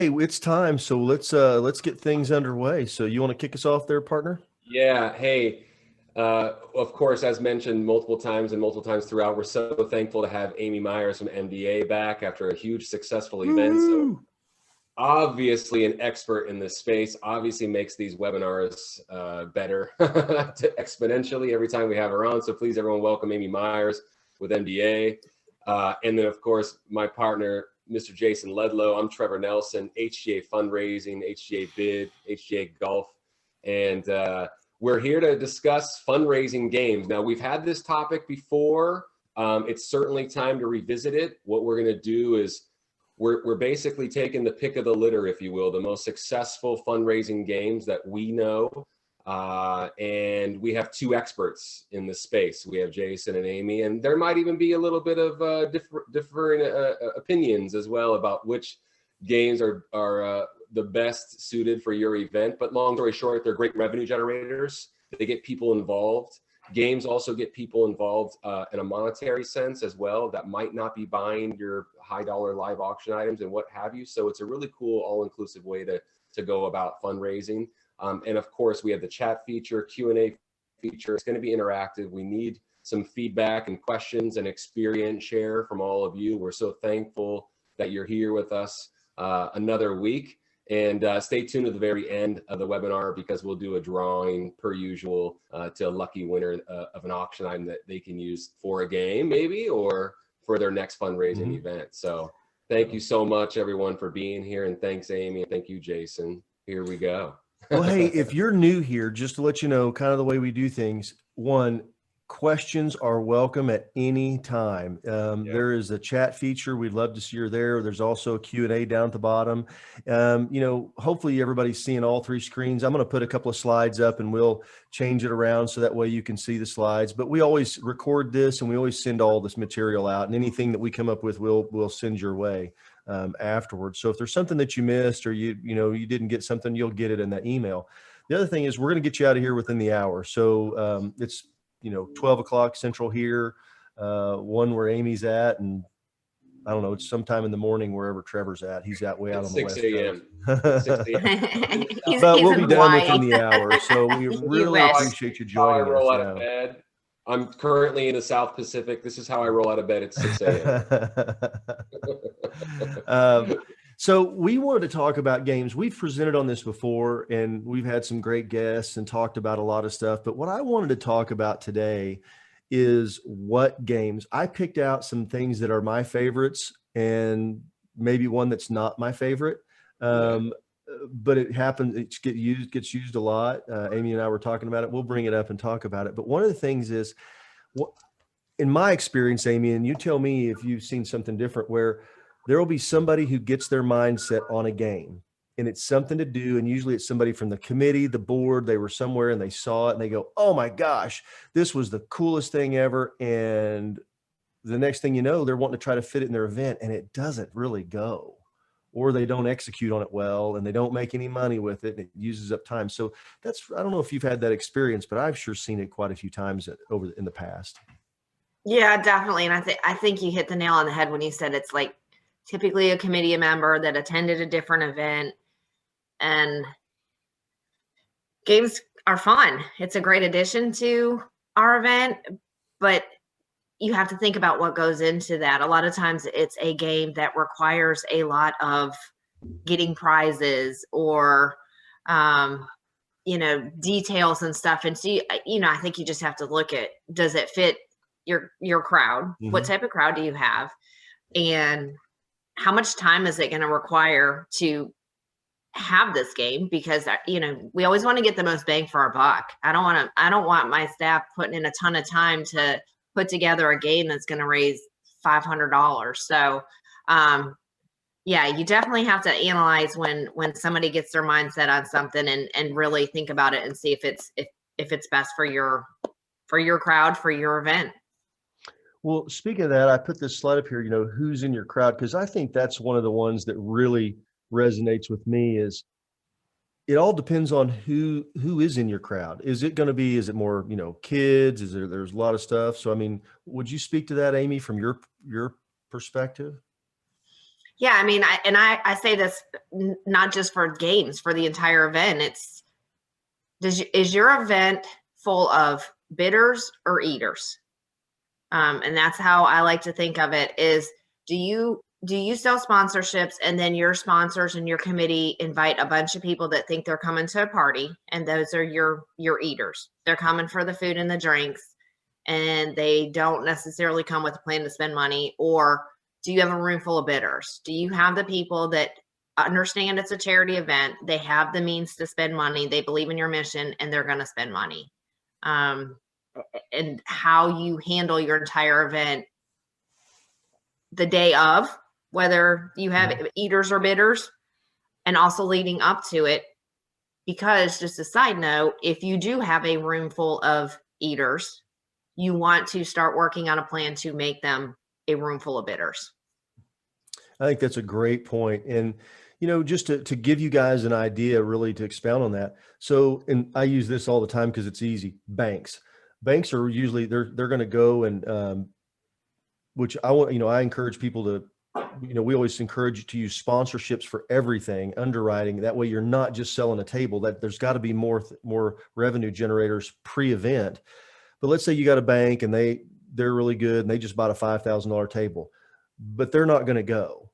it's time. So let's get things underway. So you want to kick us off there, partner? Yeah. Hey, of course, as mentioned multiple times and multiple times throughout, we're so thankful to have Amy Myers from MBA back after a huge successful event. So Woo! obviously an expert in this space, obviously makes these webinars better exponentially every time we have her on. So please, everyone, welcome Amy Myers with MBA. And then, of course, my partner, Mr. Jason Ledlow. I'm Trevor Nelson, HGA Fundraising, HGA Bid, HGA Golf. And we're here to discuss fundraising games. Now, we've had this topic before. It's certainly time to revisit it. What we're going to do is we're basically taking the pick of the litter, if you will, the most successful fundraising games that we know. And we have two experts in the space. We have Jason and Amy, and there might even be a little bit of differing opinions as well about which games are the best suited for your event. But long story short, they're great revenue generators. They get people involved. Games also get people involved in a monetary sense as well that might not be buying your high dollar live auction items and what have you. So it's a really cool all-inclusive way to go about fundraising. And of course, we have the chat feature, Q&A feature. It's going to be interactive. We need some feedback and questions and experience share from all of you. We're so thankful that you're here with us another week. And stay tuned to the very end of the webinar because we'll do a drawing per usual to a lucky winner of an auction item that they can use for a game maybe or for their next fundraising event. So thank you so much, everyone, for being here. And thanks, Amy. And thank you, Jason. Here we go. Well, hey, if you're new here, just to let you know kind of the way we do things, one, questions are welcome at any time. There is a chat feature. We'd love to see you there. There's also a Q&A down at the bottom. Hopefully everybody's seeing all three screens. I'm going to put a couple of slides up and we'll change it around so that way you can see the slides. But we always record this and we always send all this material out, and anything that we come up with, we'll send your way afterwards. So if there's something that you missed or you didn't get something, you'll get it in that email. The other thing is we're going to get you out of here within the hour. So it's 12 o'clock Central here, 1 where Amy's at, and I don't know, it's sometime in the morning wherever Trevor's at. He's way out on the West Coast. 6 a.m. But we'll be done within the hour. So we really appreciate you joining us. I roll out of bed. I'm currently in the South Pacific. This is how I roll out of bed at 6 a.m. So we wanted to talk about games. We've presented on this before, and we've had some great guests and talked about a lot of stuff. But what I wanted to talk about today is what games. I picked out some things that are my favorites and maybe one that's not my favorite. But it happens, it gets used a lot. Amy and I were talking about it. We'll bring it up and talk about it. But one of the things is, in my experience, Amy, and you tell me if you've seen something different, where there will be somebody who gets their mindset on a game and it's something to do. And usually it's somebody from the committee, the board, they were somewhere and they saw it and they go, oh my gosh, this was the coolest thing ever. And the next thing you know, they're wanting to try to fit it in their event and it doesn't really go, or they don't execute on it well and they don't make any money with it and it uses up time. So I don't know if you've had that experience, but I've sure seen it quite a few times in the past. Yeah, definitely. And I think you hit the nail on the head when you said it's like typically a committee member that attended a different event, and games are fun. It's a great addition to our event, but you have to think about what goes into that. A lot of times it's a game that requires a lot of getting prizes or, details and stuff. And so, I think you just have to look at, does it fit your crowd? Mm-hmm. What type of crowd do you have? And how much time is it going to require to have this game? Because, we always want to get the most bang for our buck. I don't want my staff putting in a ton of time to put together a game that's going to raise $500. So, you definitely have to analyze when somebody gets their mindset on something and really think about it and see if it's best for your crowd, for your event. Well, speaking of that, I put this slide up here, who's in your crowd, because I think that's one of the ones that really resonates with me. Is it all depends on who is in your crowd. Is it more, kids? There's a lot of stuff. So, would you speak to that, Amy, from your perspective? Yeah, I mean, I say this not just for games, for the entire event. It's is your event full of bidders or eaters? And that's how I like to think of it. Is do you sell sponsorships, and then your sponsors and your committee invite a bunch of people that think they're coming to a party, and those are your eaters. They're coming for the food and the drinks, and they don't necessarily come with a plan to spend money? Or do you have a room full of bidders? Do you have the people that understand it's a charity event, they have the means to spend money, they believe in your mission, and they're going to spend money? And how you handle your entire event the day of, whether you have eaters or bidders, and also leading up to it. Because, just a side note, if you do have a room full of eaters, you want to start working on a plan to make them a room full of bidders. I think that's a great point. And, just to give you guys an idea, really to expound on that. So, and I use this all the time because it's easy. Banks are usually, they're going to go and, which I encourage people to, we always encourage you to use sponsorships for everything, underwriting. That way you're not just selling a table. That there's got to be more revenue generators pre-event. But let's say you got a bank and they're really good and they just bought a $5,000 table, but they're not going to go.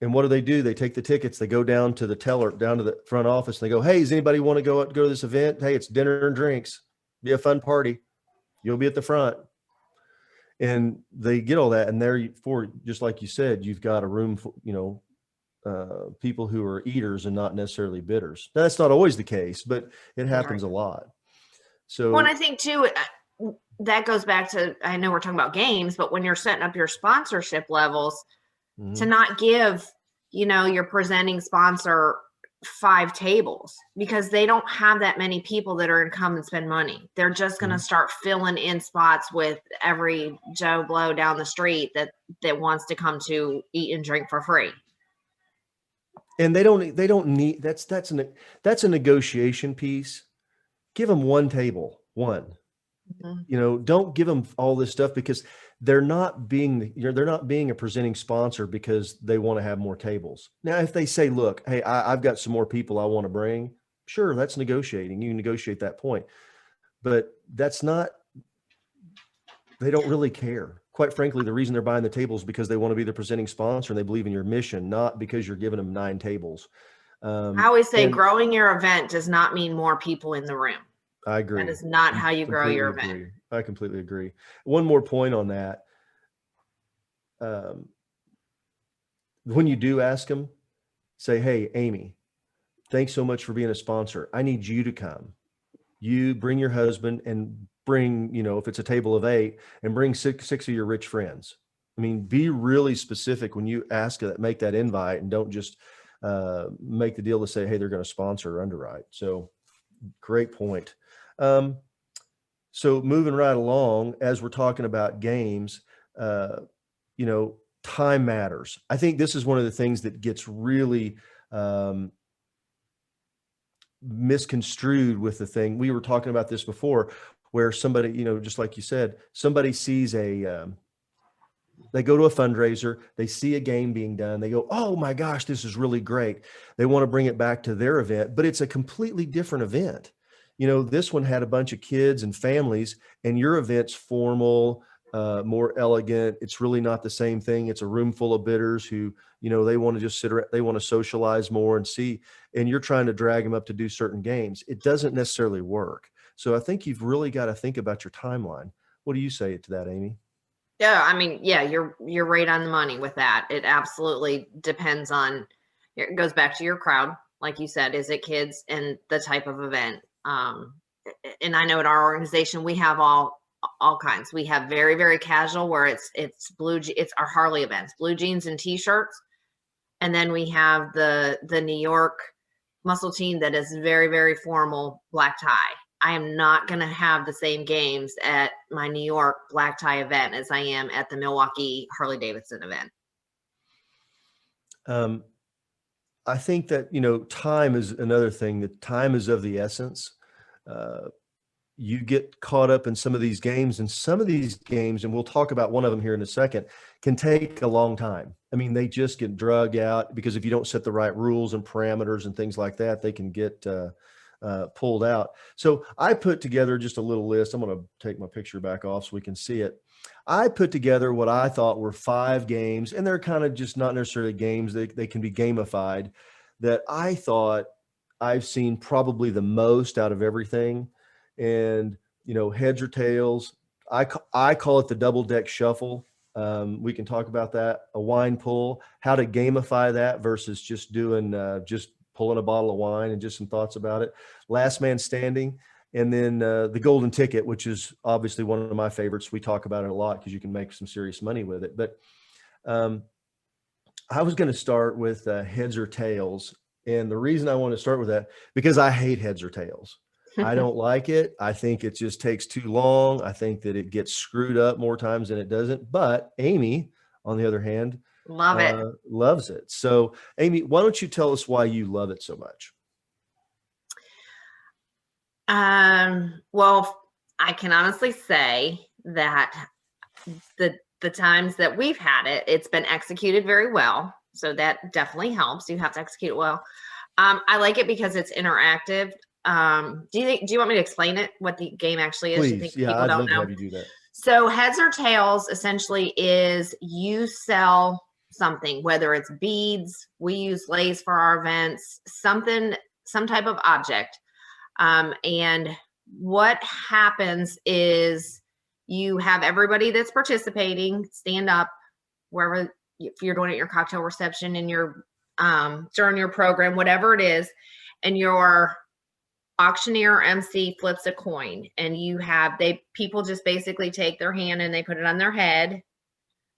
And what do? They take the tickets, they go down to the teller, down to the front office, and they go, "Hey, does anybody want to go to this event? Hey, it's dinner and drinks. Be a fun party. You'll be at the front." And they get all that. And just like you said, you've got a room for, people who are eaters and not necessarily bidders. Now, that's not always the case, but it happens a lot. So, well, and I think too, that goes back to, I know we're talking about games, but when you're setting up your sponsorship levels, to not give, your presenting sponsor 5 tables, because they don't have that many people that are going to come and spend money. They're just going to start filling in spots with every Joe Blow down the street that wants to come to eat and drink for free. And they don't need, that's a negotiation piece. Give them one table, one. Don't give them all this stuff, because they're not being a presenting sponsor because they want to have more tables. Now, if they say, "Look, hey, I've got some more people I want to bring," sure, that's negotiating. You negotiate that point, but that's not. They don't really care. Quite frankly, the reason they're buying the tables is because they want to be the presenting sponsor and they believe in your mission, not because you're giving them 9 tables. I always say growing your event does not mean more people in the room. I agree. That is not how you grow your event. I completely agree. One more point on that. When you do ask them, say, "Hey, Amy, thanks so much for being a sponsor. I need you to come. You bring your husband and bring, if it's a table of 8, and bring six of your rich friends." I mean, be really specific when you ask that, make that invite, and don't just make the deal to say, "Hey, they're going to sponsor or underwrite." So great point. So moving right along, as we're talking about games, time matters. I think this is one of the things that gets really misconstrued with the thing. We were talking about this before, where somebody, just like you said, somebody sees they go to a fundraiser, they see a game being done, they go, "Oh my gosh, this is really great." They want to bring it back to their event, but it's a completely different event. This one had a bunch of kids and families, and your event's formal, more elegant. It's really not the same thing. It's a room full of bidders who, they want to just sit around, they want to socialize more and see, and you're trying to drag them up to do certain games. It doesn't necessarily work. So I think you've really got to think about your timeline. What do you say to that, Amy? Yeah, I mean, yeah, you're right on the money with that. It absolutely depends on, it goes back to your crowd. Like you said, is it kids and the type of event? And I know at our organization, we have all kinds. We have very, very casual, where it's our Harley events, blue jeans and t-shirts. And then we have the New York muscle team that is very, very formal, black tie. I am not going to have the same games at my New York black tie event as I am at the Milwaukee Harley Davidson event. I think that, time is another thing. That time is of the essence. you get caught up in some of these games, and some of these games, and we'll talk about one of them here in a second, can take a long time. I mean, they just get drug out because if you don't set the right rules and parameters and things like that, they can get pulled out. So I put together just a little list. I'm going to take my picture back off so we can see it. I put together what I thought were 5 games, and they're kind of just not necessarily games. They can be gamified, that I thought I've seen probably the most out of everything. And, you know, heads or tails. I call it the double deck shuffle. We can talk about that. A wine pull, how to gamify that versus just doing, just pulling a bottle of wine, and just some thoughts about it. Last man standing. And then the golden ticket, which is obviously one of my favorites. We talk about it a lot because you can make some serious money with it. But I was going to start with heads or tails. And the reason I want to start with that, because I hate heads or tails. I don't like it. I think it just takes too long. I think that it gets screwed up more times than it doesn't. But Amy, on the other hand, Love it. Loves it. So Amy, why don't you tell us why you love it so much? Well, I can honestly say that the times that we've had it, it's been executed very well. So that definitely helps. You have to execute it well. I like it because it's interactive. Do you want me to explain it, what the game actually is? Please. Do you think Yeah, people I'd don't love know? to have you do that. So heads or tails essentially is you sell something, whether it's beads, we use lace for our events, some type of object. And what happens is you have everybody that's participating stand up wherever, if you're doing it at your cocktail reception, in your during your program, whatever it is, and your auctioneer or MC flips a coin, and people just basically take their hand and they put it on their head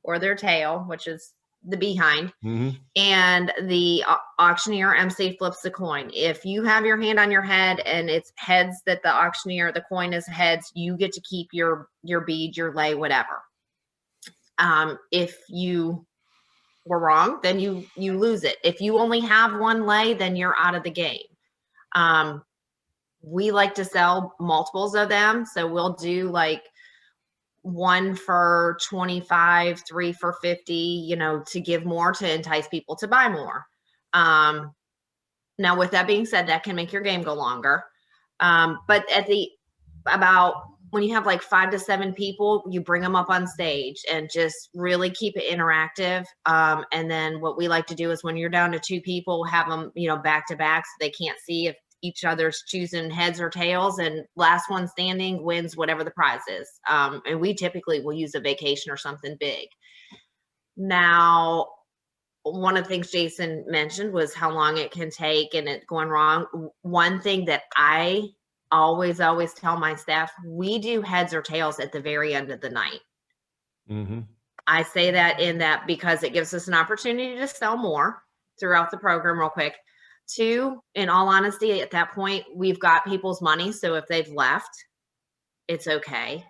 or their tail, which is the behind. Mm-hmm. And the auctioneer MC flips the coin. If you have your hand on your head and it's heads, that the coin is heads, you get to keep your bead, your lay, whatever. If you were wrong, then you lose it. If you only have one lay, then you're out of the game. We like to sell multiples of them. So we'll do like 1 for 25, 3 for 50, to give more, to entice people to buy more. Now, with that being said, that can make your game go longer. But when you have like 5 to 7 people, you bring them up on stage and just really keep it interactive. And then what we like to do is when you're down to 2 people, have them, back to back, so they can't see if each other's choosing heads or tails, and last one standing wins whatever the prize is. And we typically will use a vacation or something big. Now, one of the things Jason mentioned was how long it can take and it going wrong. One thing that I always tell my staff, we do heads or tails at the very end of the night. Mm-hmm. I say that because it gives us an opportunity to sell more throughout the program real quick. 2, in all honesty, at that point, we've got people's money. So if they've left, it's okay.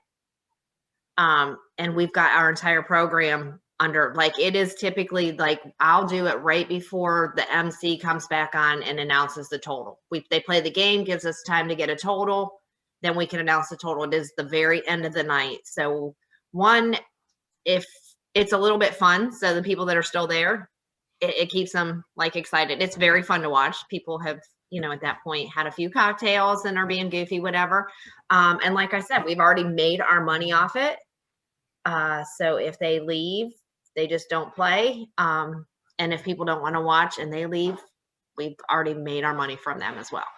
And we've got our entire program under, like, it is typically like, I'll do it right before the MC comes back on and announces the total. They play the game, gives us time to get a total, then we can announce the total. It is the very end of the night. So if it's a little bit fun, so the people that are still there, it keeps them like excited. It's very fun to watch. People have, at that point had a few cocktails and are being goofy, whatever. And like I said, we've already made our money off it. So if they leave, they just don't play. And if people don't want to watch and they leave, we've already made our money from them as well.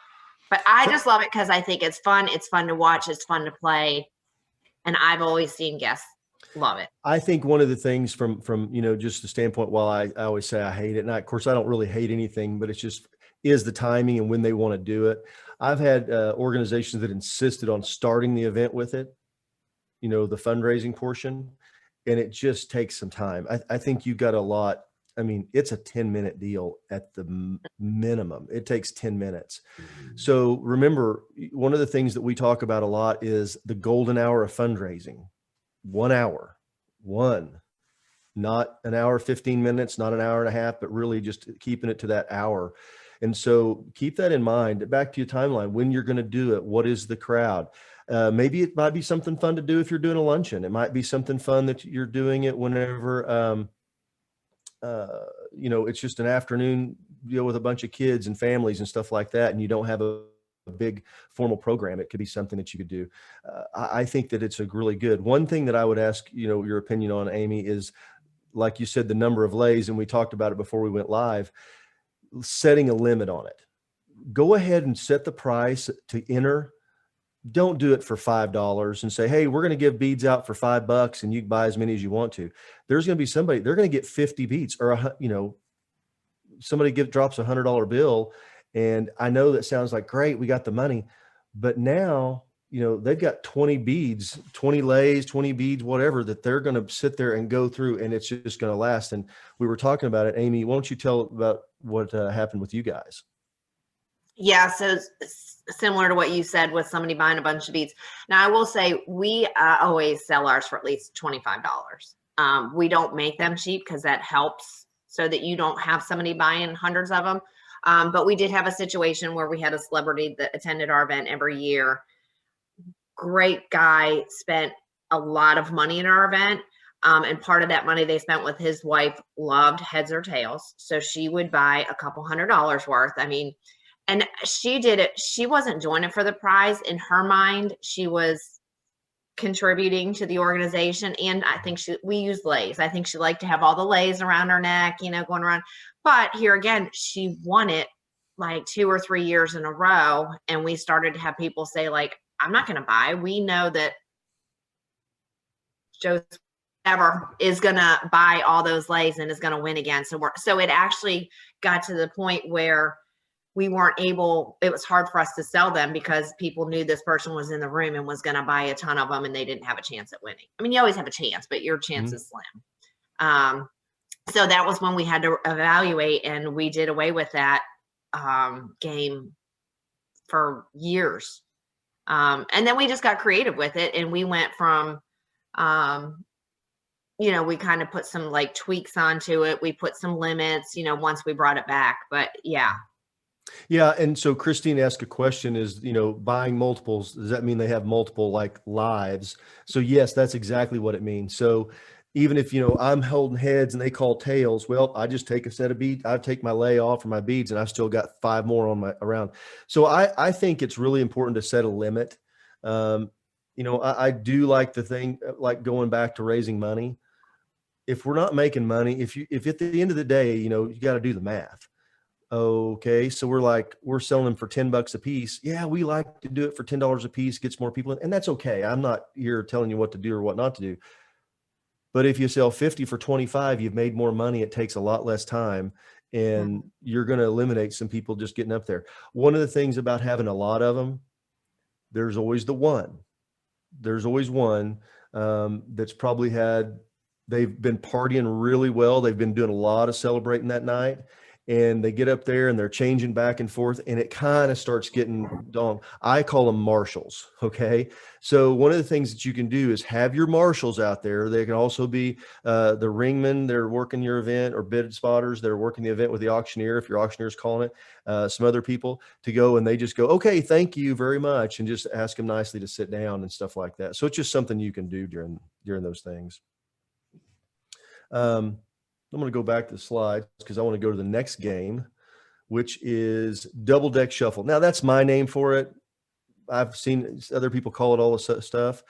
But I just love it because I think it's fun. It's fun to watch. It's fun to play. And I've always seen guests love it. I think one of the things from just the standpoint, while I always say I hate it, and of course I don't really hate anything, but it's just is the timing and when they want to do it. I've had organizations that insisted on starting the event with it, the fundraising portion, and it just takes some time. I think you've got a lot. I mean, it's a 10-minute deal at the minimum. It takes 10 minutes. So remember, one of the things that we talk about a lot is the golden hour of fundraising. 1 hour, not an hour, 15 minutes, not an hour and a half, but really just keeping it to that hour. And so keep that in mind. Back to your timeline, when you're going to do it, what is the crowd? Maybe it might be something fun to do if you're doing a luncheon. It might be something fun that you're doing it whenever, it's just an afternoon deal with a bunch of kids and families and stuff like that, and you don't have a big formal program. It could be something that you could do. I think that it's a really good. One thing that I would ask, your opinion on, Amy, is, like you said, the number of lays, and we talked about it before we went live, setting a limit on it. Go ahead and set the price to enter. Don't do it for $5 and say, hey, we're going to give beads out for $5 and you can buy as many as you want to. There's going to be somebody, they're going to get 50 beads, or, somebody drops $100 bill. And I know that sounds like, great, we got the money, but now, they've got 20 beads, 20 lays, 20 beads, whatever, that they're going to sit there and go through, and it's just going to last. And we were talking about it. Amy, why don't you tell about what happened with you guys? Yeah, so similar to what you said with somebody buying a bunch of beads. Now, I will say we always sell ours for at least $25. We don't make them cheap because that helps so that you don't have somebody buying hundreds of them. But we did have a situation where we had a celebrity that attended our event every year. Great guy, spent a lot of money in our event. And part of that money they spent with his wife loved heads or tails. So she would buy a couple $100 worth. I mean, and she did it. She wasn't doing it for the prize. In her mind, she was contributing to the organization. And I think we use lays. I think she liked to have all the lays around her neck, going around. But here again, she won it like 2 or 3 years in a row. And we started to have people say, like, I'm not going to buy. We know that Joe ever is going to buy all those lays and is going to win again. So it actually got to the point where we weren't able, it was hard for us to sell them because people knew this person was in the room and was going to buy a ton of them and they didn't have a chance at winning. I mean, you always have a chance, but your chance is slim. So that was when we had to evaluate, and we did away with that game for years. And then we just got creative with it, and we went from, we kind of put some like tweaks onto it. We put some limits, once we brought it back, but yeah. Yeah. And so Christine asked a question is, buying multiples, does that mean they have multiple like lives? So yes, that's exactly what it means. So even if, I'm holding heads and they call tails, well, I just take a set of beads. I take my lay off for my beads and I've still got 5 more on my around. So I think it's really important to set a limit. I do like the thing, like going back to raising money. If we're not making money, if at the end of the day, you got to do the math. Okay. So we're selling them for $10 a piece. Yeah. We like to do it for $10 a piece, gets more people in, and that's okay. I'm not here telling you what to do or what not to do. But if you sell 50 for 25, you've made more money. It takes a lot less time, and you're going to eliminate some people just getting up there. One of the things about having a lot of them, there's always the one. There's always one that's probably they've been partying really well. They've been doing a lot of celebrating that night, and they get up there and they're changing back and forth, and it kind of starts getting dong. I call them marshals. Okay. So one of the things that you can do is have your marshals out there. They can also be the ringmen. They're working your event, or bid spotters. They're working the event with the auctioneer. If your auctioneer is calling it, some other people to go, and they just go, okay, thank you very much. And just ask them nicely to sit down and stuff like that. So it's just something you can do during those things. I'm going to go back to the slides because I want to go to the next game, which is double deck shuffle. Now that's my name for it. I've seen other people call it all this stuff,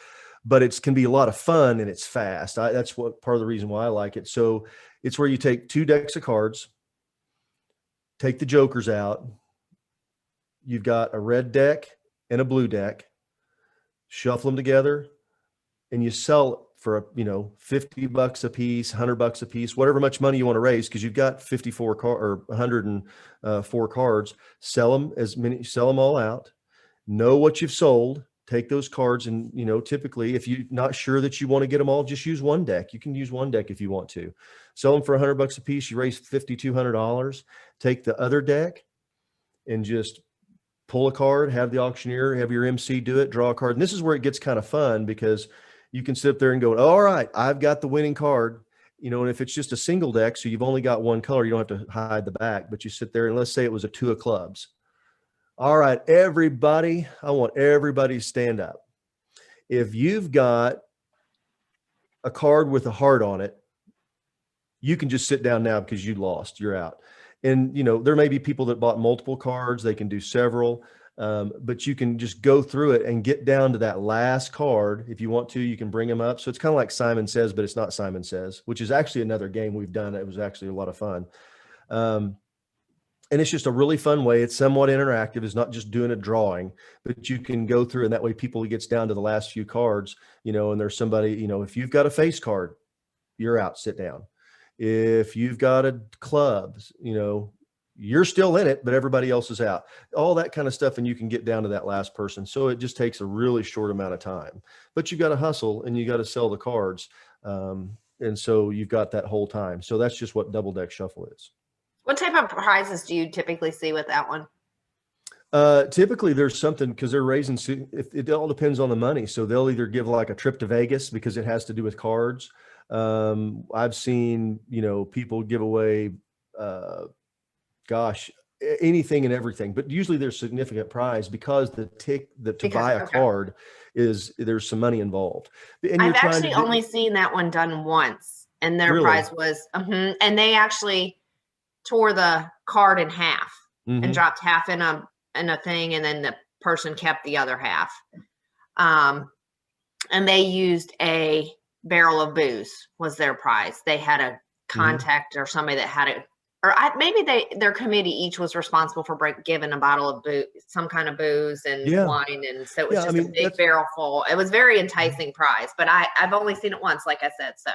but it can be a lot of fun and it's fast. That's what part of the reason why I like it. So it's where you take 2 decks of cards, take the jokers out. You've got a red deck and a blue deck, shuffle them together, and you sell for $50 a piece, $100 a piece, whatever much money you want to raise, because you've got 54 or 104 cards. Sell them all out. Know what you've sold. Take those cards, and typically, if you're not sure that you want to get them all, just use one deck. You can use one deck if you want to. Sell them for $100 a piece. You raise $5,200. Take the other deck and just pull a card. Have the auctioneer, have your MC do it. Draw a card. And this is where it gets kind of fun, because you can sit there and go, all right, I've got the winning card, and if it's just a single deck, so you've only got one color, you don't have to hide the back, but you sit there and let's say it was a 2 of clubs. All right, everybody, I want everybody to stand up. If you've got a card with a heart on it, you can just sit down now because you lost, you're out. And, you know, there may be people that bought multiple cards, they can do several, but you can just go through it and get down to that last card. If you want to, you can bring them up. So it's kind of like Simon Says, but it's not Simon Says, which is actually another game we've done. It was actually a lot of fun. And it's just a really fun way. It's somewhat interactive. It's not just doing a drawing, but you can go through, and that way people gets down to the last few cards, you know, and there's somebody, you know, if you've got a face card, you're out, sit down. If you've got a clubs, you know, you're still in it, but everybody else is out, all that kind of stuff. And you can get down to that last person. So it just takes a really short amount of time, but you got to hustle and you got to sell the cards. And so you've got that whole time. So that's just what Double Deck Shuffle is. What type of prizes do you typically see with that one? Typically there's something, because they're raising, it all depends on the money. So they'll either give like a trip to Vegas because it has to do with cards. I've seen, you know, people give away, anything and everything, but usually there's significant prize because to buy a card is, there's some money involved. And I've actually only seen that one done once, and their prize was, and they actually tore the card in half and dropped half in a thing, and then the person kept the other half. And they used a barrel of booze was their prize. They had a contact or somebody that had it, or maybe their committee each was responsible for giving a bottle of booze, some kind of booze and wine, and so it was just a big barrel full. It was very enticing prize, but I've only seen it once, like I said. So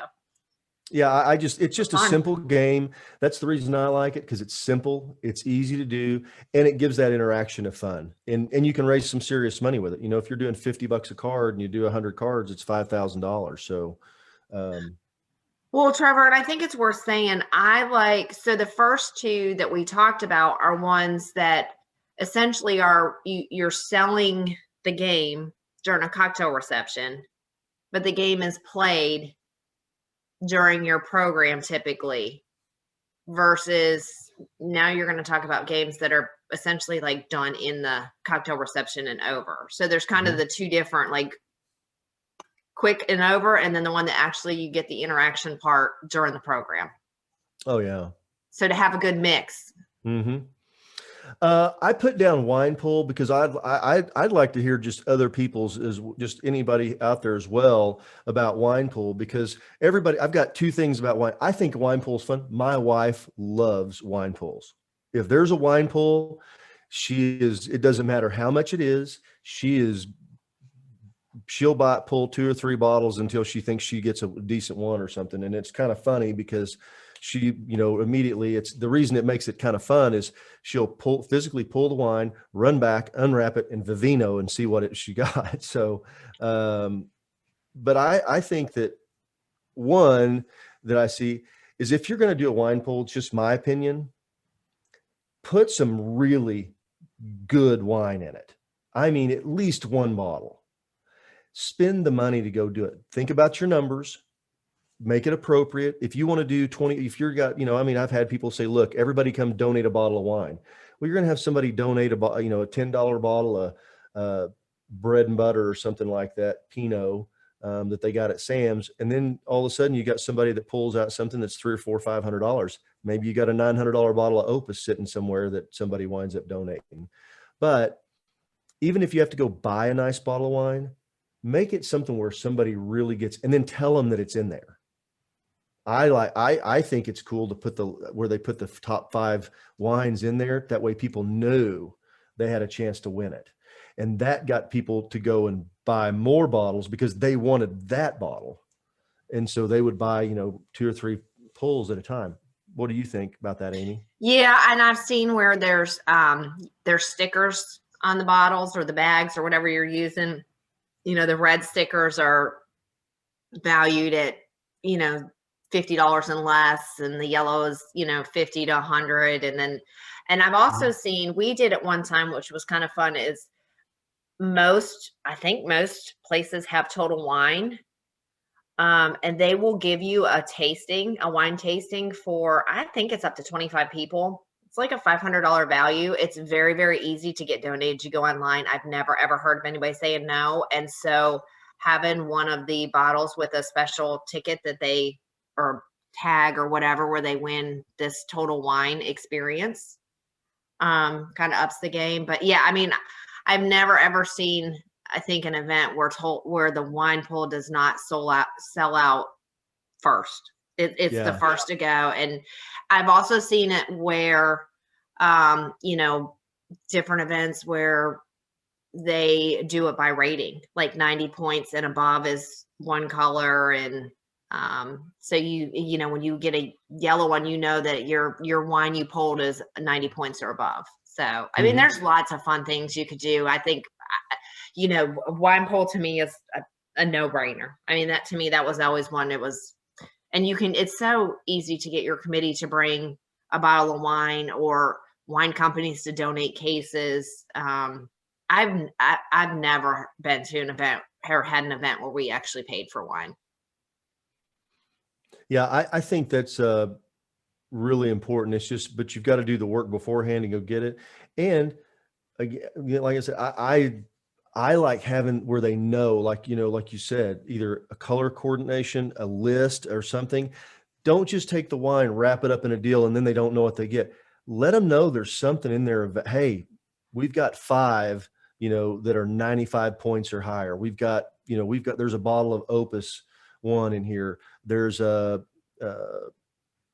yeah, it's just a simple game. That's the reason I like it, because it's simple, it's easy to do, and it gives that interaction of fun. And you can raise some serious money with it. You know, if you're doing $50 a card and you do 100 cards, it's $5,000. So, well, Trevor, and I think it's worth saying, so the first two that we talked about are ones that essentially you're selling the game during a cocktail reception, but the game is played during your program typically, versus now you're going to talk about games that are essentially like done in the cocktail reception and over. So there's kind of the two different, like quick and over, and then the one that actually you get the interaction part during the program. Oh yeah. So to have a good mix. I put down wine pool because I'd like to hear just other people's, just anybody out there as well, about wine pool, because I've got two things about wine. I think wine pool is fun. My wife loves wine pools. If there's a wine pool, it doesn't matter how much it is. She'll pull 2 or 3 bottles until she thinks she gets a decent one or something. And it's kind of funny because she, you know, immediately, it's the reason it makes it kind of fun is she'll physically pull the wine, run back, unwrap it, and Vivino and see what she got. So, but I think that one that I see is, if you're going to do a wine pool, it's just my opinion, put some really good wine in it. I mean, at least 1 bottle. Spend the money to go do it. Think about your numbers. Make it appropriate. If you want to do 20, if you've got, you know, I mean, I've had people say, look, everybody come donate a bottle of wine. Well, you're going to have somebody donate a $10 bottle of bread and butter or something like that, Pinot, that they got at Sam's. And then all of a sudden you got somebody that pulls out something that's $300 or $400, $500. Maybe you got a $900 bottle of Opus sitting somewhere that somebody winds up donating. But even if you have to go buy a nice bottle of wine, make it something where somebody really gets, and then tell them that it's in there. I think it's cool to put where they put the top 5 wines in there. That way people knew they had a chance to win it. And that got people to go and buy more bottles because they wanted that bottle. And so they would buy, 2 or 3 pulls at a time. What do you think about that, Amy? Yeah. And I've seen where there's stickers on the bottles or the bags or whatever you're using. The red stickers are valued at, $50 and less, and the yellow is, 50 to 100. And I've also seen, we did it one time, which was kind of fun, is I think most places have Total Wine. And they will give you a wine tasting for, I think it's up to 25 people. It's like a $500 value. It's very, very easy to get donated. You go online. I've never, ever heard of anybody saying no. And so having one of the bottles with a special ticket that they, or tag or whatever, where they win this total wine experience. Kind of ups the game. But yeah, I mean, I've never ever seen, I think, an event where the wine pool does not sell out first. It's the first to go. And I've also seen it where, you know, different events where they do it by rating, like 90 points and above is one color. And so you know, when you get a yellow one, you know that your wine you pulled is 90 points or above. So I mean, there's lots of fun things you could do. I think, you know, wine poll to me is a no-brainer. I mean, that to me, that was always one. It was, and you can, it's so easy to get your committee to bring a bottle of wine or wine companies to donate cases. I've never been to an event or had an event where we actually paid for wine. Yeah, I think that's really important. It's just, but you've got to do the work beforehand and go get it. And again, like I said, I like having where they know, like, you know, like you said, either a color coordination, a list or something. Don't just take the wine, wrap it up in a deal, and then they don't know what they get. Let them know there's something in there. Hey, we've got 5, you know, that are 95 points or higher. We've got, you know, there's a bottle of Opus 1 in here. There's a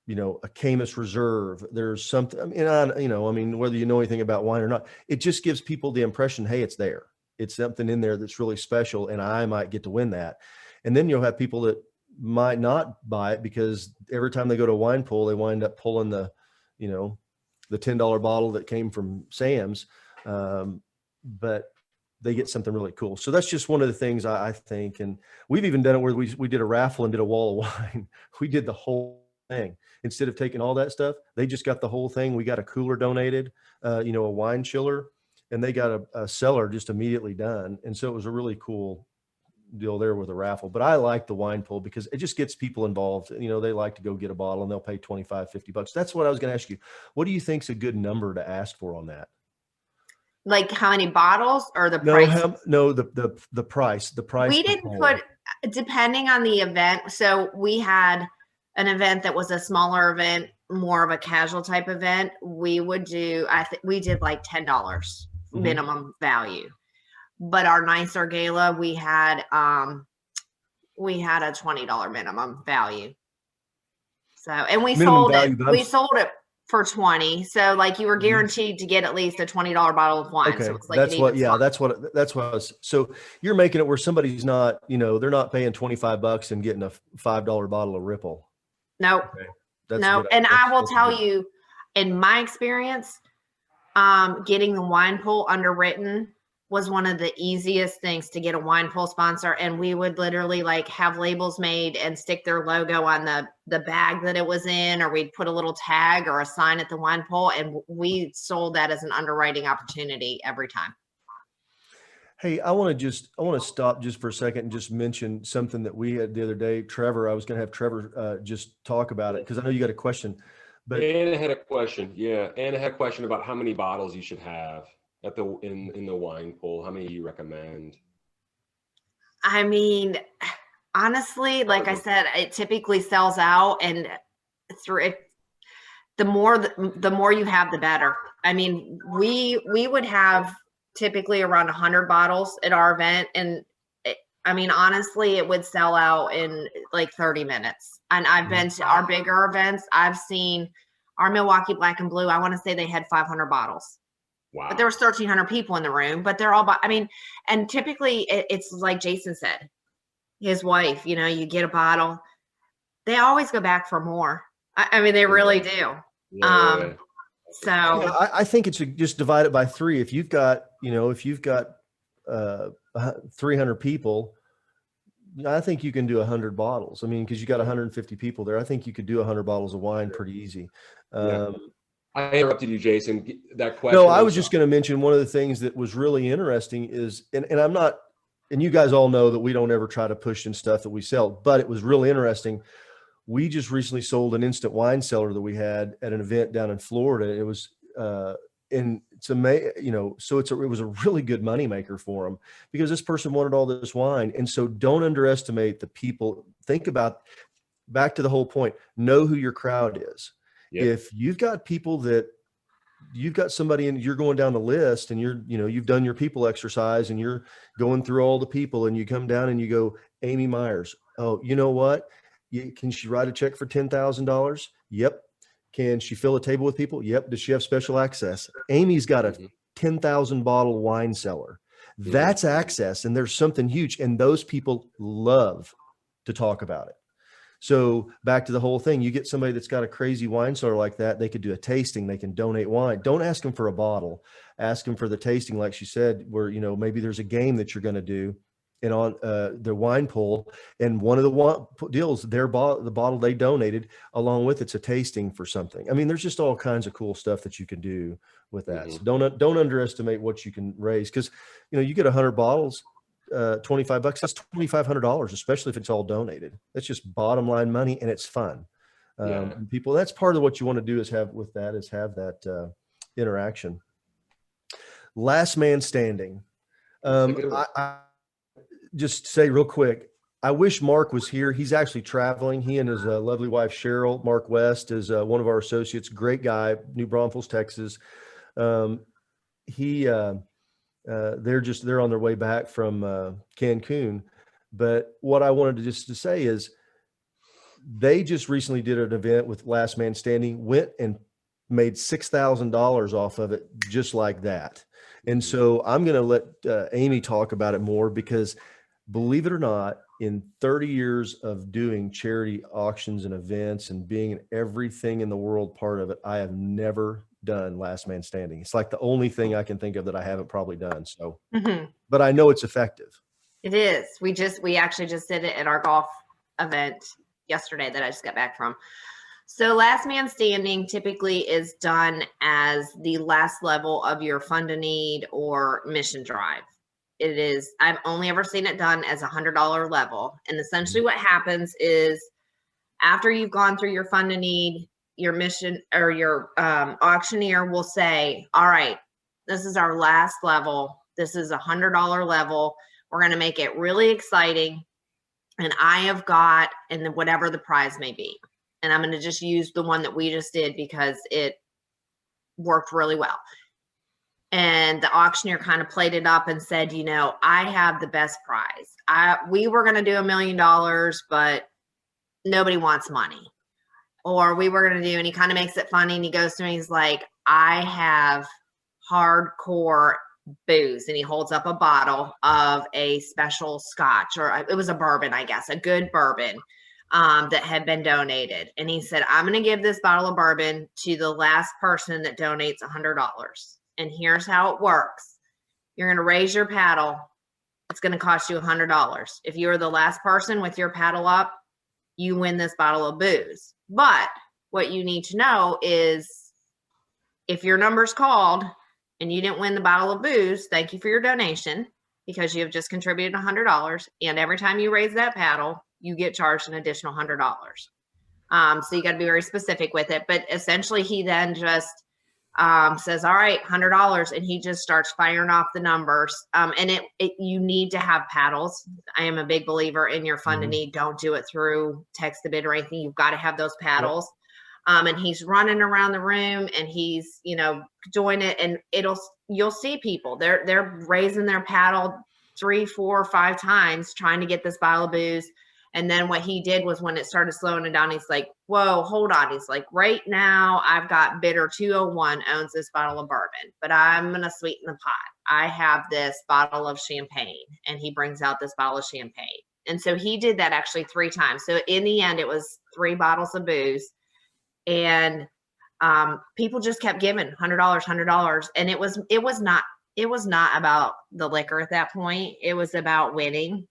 you know, a Camus Reserve. There's something, I mean, you know, I mean, whether you know anything about wine or not, it just gives people the impression, hey, it's there. It's something in there that's really special, and I might get to win that. And then you'll have people that might not buy it because every time they go to a wine pool, they wind up pulling the, you know, the $10 bottle that came from Sam's. But they get something really cool. So that's just one of the things I think. And we've even done it where we did a raffle and did a wall of wine. We did the whole thing. Instead of taking all that stuff, they just got the whole thing. We got a cooler donated, you know, a wine chiller, and they got a cellar just immediately done. And so it was a really cool deal there with a raffle. But I like the wine pool because it just gets people involved. You know, they like to go get a bottle and they'll pay 25, 50 bucks. That's what I was going to ask you. What do you think is a good number to ask for on that? Like how many bottles or the price? No, the price. The price. We didn't put, depending on the event. So we had an event that was a smaller event, more of a casual type event. We would do, I think we did like $10 minimum value. But our nicer gala, we had a $20 minimum value. So, and we sold it for 20. So like you were guaranteed to get at least a $20 bottle of wine. Okay. So it's like, that's what I was. So you're making it where somebody's not, you know, they're not paying 25 bucks and getting a $5 bottle of Ripple. Nope. Okay. No. And I will tell you, in my experience, getting the wine pool underwritten was one of the easiest things to get a wine pool sponsor. And we would literally like have labels made and stick their logo on the bag that it was in, or we'd put a little tag or a sign at the wine pool. And we sold that as an underwriting opportunity every time. Hey, I want to stop just for a second and just mention something that we had the other day. Trevor, I was going to have Trevor just talk about it because I know you got a question. But Anna had a question. Yeah, Anna had a question about how many bottles you should have at in the wine pool. How many you recommend? I mean, honestly, like I said, it typically sells out, and the more you have, the better. I mean, we would have typically around 100 bottles at our event, and I mean, honestly, it would sell out in like 30 minutes. And I've been to our bigger events. I've seen our Milwaukee Black and Blue. I want to say they had 500 bottles. Wow. But there was 1,300 people in the room, but they're all, I mean, and typically it's like Jason said, his wife, you know, you get a bottle, they always go back for more. I mean, they really do. Yeah. So I think it's just divide it by 3. If you've got, you know, 300 people, I think you can do 100 bottles. I mean, because you got 150 people there, I think you could do 100 bottles of wine pretty easy. I interrupted you, Jason. That question. No, I was just going to mention one of the things that was really interesting is, and I'm not, and you guys all know that we don't ever try to push in stuff that we sell, but it was really interesting. We just recently sold an instant wine cellar that we had at an event down in Florida. It was and it's amazing, so it was a really good moneymaker for them because this person wanted all this wine. And so don't underestimate the people. Think about, back to the whole point, know who your crowd is. Yep. If you've got people that you've got somebody and you're going down the list and you've done your people exercise and you're going through all the people and you come down and you go, Amy Myers. Oh, you know what? Can she write a check for $10,000? Yep. Can she fill a table with people? Yep. Does she have special access? Amy's got a 10,000 bottle wine cellar. That's access. And there's something huge. And those people love to talk about it. So back to the whole thing, you get somebody that's got a crazy wine cellar like that, they could do a tasting, they can donate wine. Don't ask them for a bottle, ask them for the tasting. Like she said, where, maybe there's a game that you're going to do and on the wine pool, and one of the deals, the bottle they donated along with it's a tasting for something. I mean, there's just all kinds of cool stuff that you can do with that. So don't underestimate what you can raise. Cause you get 100 bottles, $25, that's $2,500, especially if it's all donated. That's just bottom line money, and it's fun. And people, that's part of what you want to do is have that interaction. Last man standing. I just say real quick, I wish Mark was here. He's actually traveling. He and his lovely wife, Cheryl. Mark West is one of our associates, great guy, New Braunfels, Texas. They're on their way back from Cancun. But what I wanted to say is they just recently did an event with Last Man Standing, went and made $6,000 off of it just like that. And so I'm going to let Amy talk about it more, because believe it or not, in 30 years of doing charity auctions and events and being everything in the world part of it, I have never done Last Man Standing. It's like the only thing I can think of that I haven't probably done. So, but I know it's effective. It is. We actually just did it at our golf event yesterday that I just got back from. So Last Man Standing typically is done as the last level of your fund a need or mission drive. It is, I've only ever seen it done as $100 level. And essentially what happens is after you've gone through your fund a need, your mission or your auctioneer will say, all right, this is our last level. This is $100 level. We're going to make it really exciting. And I have got, and then whatever the prize may be. And I'm going to just use the one that we just did because it worked really well. And the auctioneer kind of played it up and said, I have the best prize. We were going to do $1 million, but nobody wants money. Or we were going to do, and he kind of makes it funny. And he goes to me, he's like, I have hardcore booze. And he holds up a bottle of a special scotch, or it was a bourbon, I guess, a good bourbon that had been donated. And he said, I'm going to give this bottle of bourbon to the last person that donates $100. And here's how it works. You're going to raise your paddle. It's going to cost you $100. If you're the last person with your paddle up, you win this bottle of booze. But what you need to know is if your number's called and you didn't win the bottle of booze, thank you for your donation, because you have just contributed $100. And every time you raise that paddle, you get charged an additional $100. So you got to be very specific with it. But essentially, he then just says, all right, $100. And he just starts firing off the numbers. And you need to have paddles. I am a big believer in your fund a need. Don't do it through text to bid or anything. You've got to have those paddles. And he's running around the room and he's, doing it, and you'll see people, they're raising their paddle 3, 4, 5 times trying to get this bottle of booze. And then what he did was when it started slowing it down, he's like, whoa, hold on. He's like, right now I've got bidder 201 owns this bottle of bourbon, but I'm going to sweeten the pot. I have this bottle of champagne. And he brings out this bottle of champagne. And so he did that actually 3 times. So in the end, it was 3 bottles of booze. And people just kept giving $100. And it was not about the liquor at that point. It was about winning.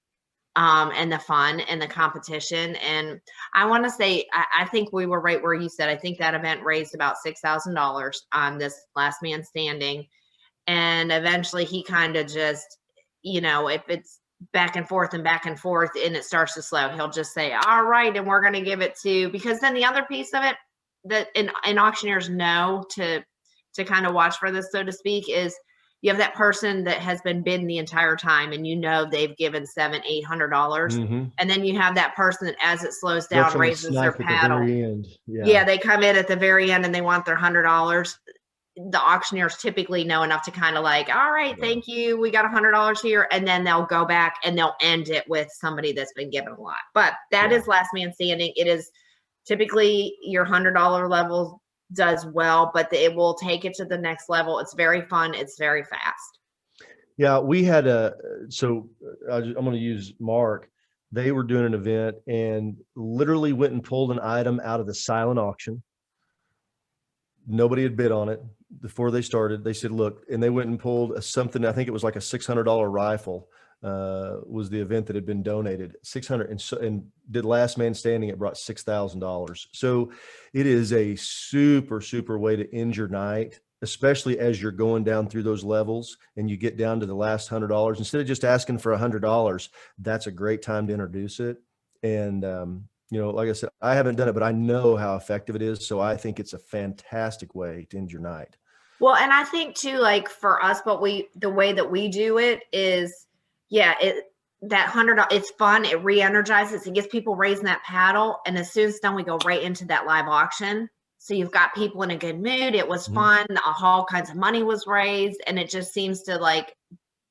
And the fun and the competition. And I want to say, I think we were right where you said. I think that event raised about $6,000 on this Last Man Standing. And eventually he kind of just, if it's back and forth and it starts to slow, he'll just say, all right, and we're going to give it to, because then the other piece of it that and auctioneers know to to kind of watch for this, so to speak, is you have that person that has been bidding the entire time, and they've given $700-800, and then you have that person that, as it slows down, raises their paddle. At the very end. Yeah, they come in at the very end and they want their $100. The auctioneers typically know enough to kind of like, all right, thank you, we got $100 here, and then they'll go back and they'll end it with somebody that's been given a lot. But that is last man standing. It is typically your $100 level does well, but it will take it to the next level. It's very fun. It's very fast. Yeah, we had I'm going to use Mark. They were doing an event and literally went and pulled an item out of the silent auction. Nobody had bid on it before they started. They said, look, and they went and pulled something, I think it was like a $600 rifle, was the event that had been donated. 600 and did last man standing. It brought $6,000. So it is a super, super way to end your night, especially as you're going down through those levels and you get down to the last $100. Instead of just asking for $100, that's a great time to introduce it. And, like I said, I haven't done it, but I know how effective it is. So I think it's a fantastic way to end your night. Well, and I think too, like for us, the way that we do it is, that $100, it's fun. It re-energizes. It gets people raising that paddle. And as soon as it's done, we go right into that live auction. So you've got people in a good mood. It was fun. All kinds of money was raised, and it just seems to like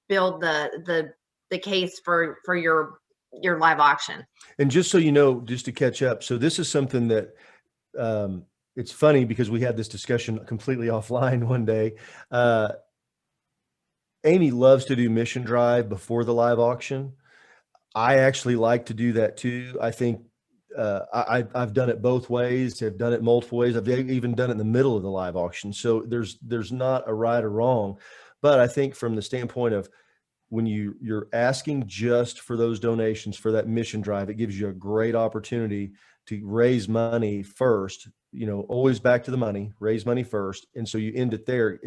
build the case for your live auction. And just so you know, just to catch up, so this is something that it's funny because we had this discussion completely offline one day. Amy loves to do mission drive before the live auction. I actually like to do that too. I think I've done it both ways. I've done it multiple ways. I've even done it in the middle of the live auction. So there's not a right or wrong, but I think from the standpoint of when you're asking just for those donations for that mission drive, it gives you a great opportunity to raise money first, always back to the money, raise money first. And so you end it there.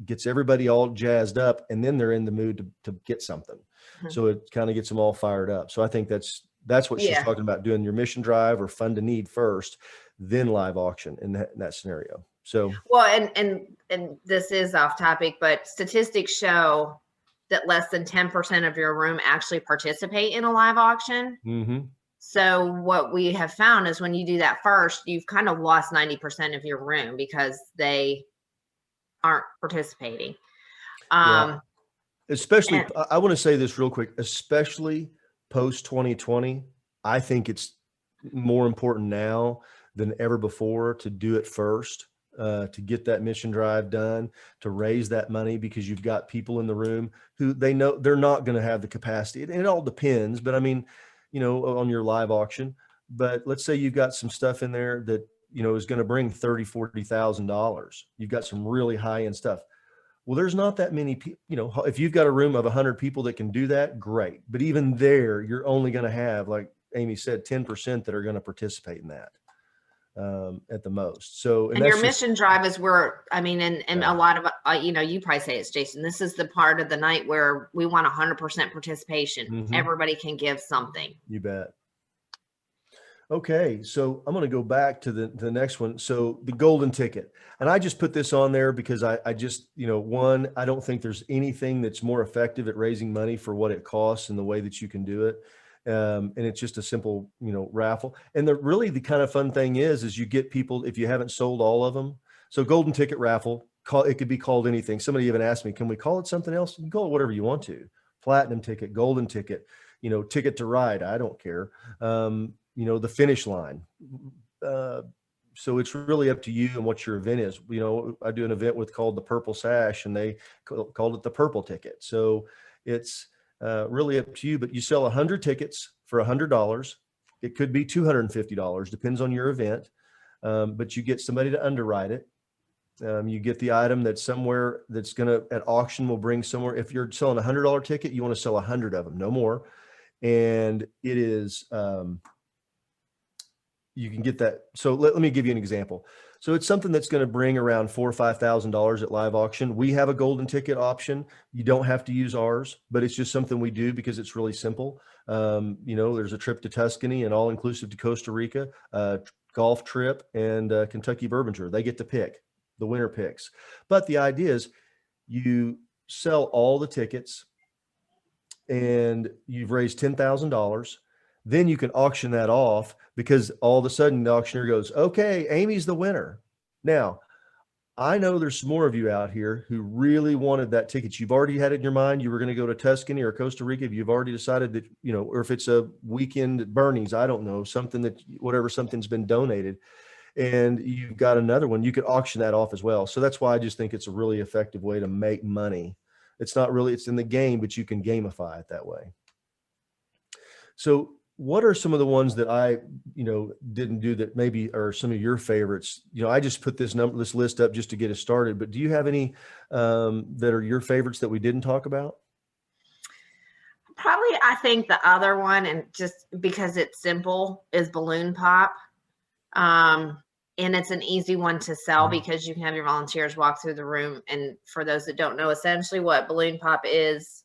Gets everybody all jazzed up, and then they're in the mood to get something. So it kind of gets them all fired up. So I think that's what she's talking about, doing your mission drive or fund to need first, then live auction in that scenario. So, well, and this is off topic, but statistics show that less than 10% of your room actually participate in a live auction. So what we have found is when you do that first, you've kind of lost 90% of your room because they aren't participating. Especially, I want to say this real quick, especially post 2020, I think it's more important now than ever before to do it first. To get that mission drive done, to raise that money, because you've got people in the room who they know they're not going to have the capacity. And it all depends, but I mean, on your live auction, but let's say you've got some stuff in there that, is going to bring $30,000-$40,000. You've got some really high end stuff. Well, there's not that many people, if you've got a room of 100 people that can do that, great. But even there, you're only going to have, like Amy said, 10% that are going to participate in that. At the most. So, and your mission drive is where, I mean, and a lot of, you probably say it's Jason, this is the part of the night where we want 100% participation. Everybody can give something. You bet. Okay. So I'm going to go back to the next one. So the golden ticket, and I just put this on there because I just, one, I don't think there's anything that's more effective at raising money for what it costs and the way that you can do it. And it's just a simple, raffle. And the kind of fun thing is you get people, if you haven't sold all of them. So golden ticket raffle, it could be called anything. Somebody even asked me, can we call it something else? You can call it whatever you want to. Platinum ticket, golden ticket, ticket to ride. I don't care. The finish line. So it's really up to you and what your event is. I do an event called the Purple Sash, and they called it the purple ticket. So it's really up to you, but you sell 100 tickets for $100. It could be $250, depends on your event. But you get somebody to underwrite it. You get the item that's somewhere that's at auction will bring somewhere. If you're selling $100 ticket, you want to sell 100 of them, no more. And it is, you can get that. So let me give you an example. So it's something that's going to bring around $4,000 or $5,000 at live auction. We have a golden ticket option. You don't have to use ours, but it's just something we do because it's really simple. There's a trip to Tuscany and all inclusive to Costa Rica, golf trip, and Kentucky Bourbon Tour. They get to pick. the winner picks. But the idea is you sell all the tickets and you've raised $10,000. Then you can auction that off, because all of a sudden the auctioneer goes, okay, Amy's the winner. Now, I know there's some more of you out here who really wanted that ticket. You've already had it in your mind. You were going to go to Tuscany or Costa Rica. You've already decided that, you know, or if it's a weekend at Bernie's, I don't know, something that, whatever, something's been donated, and you've got another one, you could auction that off as well. So that's why I just think it's a really effective way to make money. It's not really, it's in the game, but you can gamify it that way. So what are some of the ones that I, you know, didn't do that maybe are some of your favorites? You know, I just put this list up just to get us started, but do you have any that are your favorites that we didn't talk about? Probably, I think the other one, and just because it's simple, is balloon pop. And it's an easy one to sell because you can have your volunteers walk through the room. And for those that don't know, essentially what balloon pop is,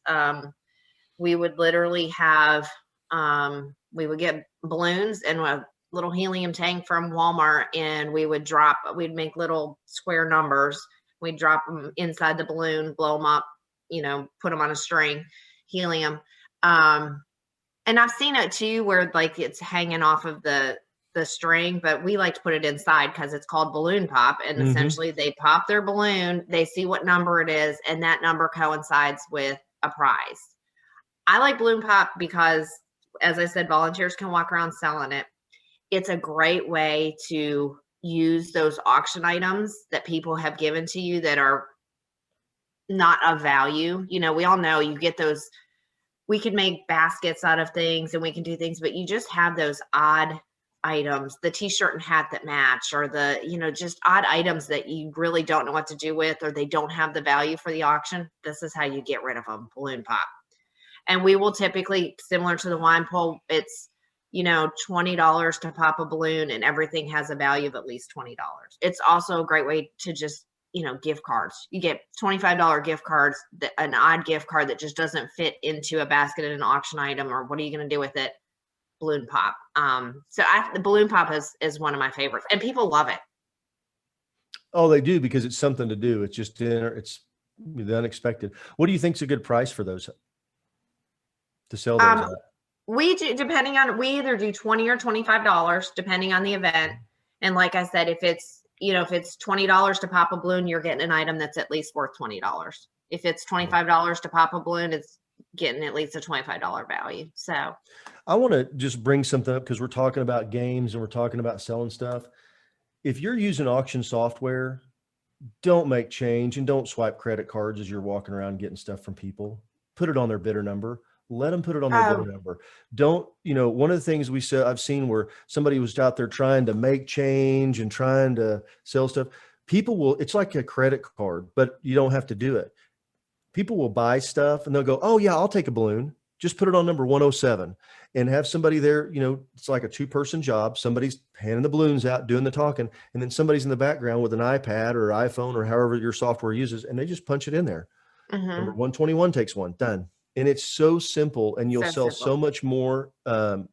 we would literally have, we would get balloons and a little helium tank from Walmart, and we'd make little square numbers. We'd drop them inside the balloon, blow them up, you know, put them on a string, helium. And I've seen it too, where like it's hanging off of the string, but we like to put it inside because it's called balloon pop. And essentially they pop their balloon, they see what number it is, and that number coincides with a prize. I like balloon pop because, as I said, volunteers can walk around selling it. It's a great way to use those auction items that people have given to you that are not of value. You know, we all know you get those, we can make baskets out of things and we can do things, but you just have those odd items, the t-shirt and hat that match, or the, you know, just odd items that you really don't know what to do with, or they don't have the value for the auction. This is how you get rid of them, balloon pop. And we will typically, similar to the wine pool, it's, you know, $20 to pop a balloon, and everything has a value of at least $20. It's also a great way to just, you know, gift cards. You get $25 gift cards, an odd gift card that just doesn't fit into a basket in an auction item, or what are you going to do with it? Balloon pop. So the balloon pop is one of my favorites, and people love it. Oh, they do, because it's something to do. It's just dinner. It's the unexpected. What do you think's a good price for those to sell those at? We do, depending on, we either do $20 or $25 depending on the event. And like I said, if it's, you know, if it's $20 to pop a balloon, you're getting an item that's at least worth $20. If it's $25 to pop a balloon, it's getting at least a $25 value. So I want to just bring something up, because we're talking about games and we're talking about selling stuff. If you're using auction software, don't make change and don't swipe credit cards as you're walking around getting stuff from people. Put it on their bidder number. Let them put it on their bidder number. Don't, you know, one of the things we said, I've seen where somebody was out there trying to make change and trying to sell stuff. People will, it's like a credit card, but you don't have to do it. People will buy stuff and they'll go, oh yeah, I'll take a balloon. Just put it on number 107 and have somebody there. You know, it's like a 2-person job. Somebody's handing the balloons out, doing the talking, and then somebody's in the background with an iPad or iPhone or however your software uses, and they just punch it in there. Number 121 takes one, done. And it's so simple, and you'll sell so much more.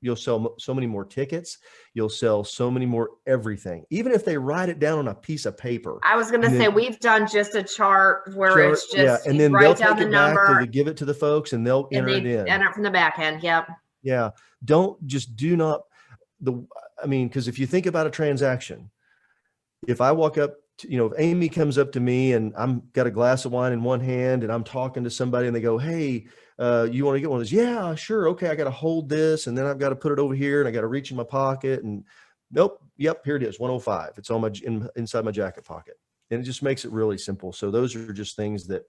You'll sell so many more tickets. You'll sell so many more everything, even if they write it down on a piece of paper. I was going to say, we've done just a chart where it's just, and then they'll take it back to give it to the folks, and they'll enter it in. Enter it from the back end. Yep. Yeah. I mean, because if you think about a transaction, if I walk up, you know, if Amy comes up to me and I'm got a glass of wine in one hand and I'm talking to somebody and they go, hey, you want to get one of those? Yeah, sure. Okay. I got to hold this, and then I've got to put it over here, and I got to reach in my pocket, and nope. Yep. Here it is. 105. It's on inside my jacket pocket. And it just makes it really simple. So those are just things that,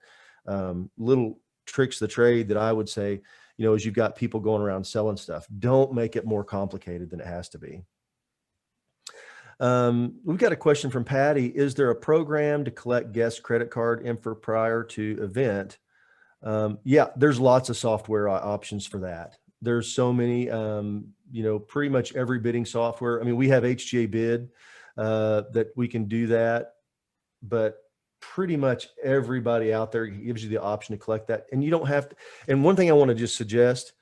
little tricks of the trade that I would say, you know, as you've got people going around selling stuff, don't make it more complicated than it has to be. We've got a question from Patty. Is there a program to collect guest credit card info prior to event? Yeah, there's lots of software options for that. There's so many, you know, pretty much every bidding software. I mean, we have HGA Bid that we can do that, but pretty much everybody out there gives you the option to collect that. And you don't have to. And one thing I want to just suggest,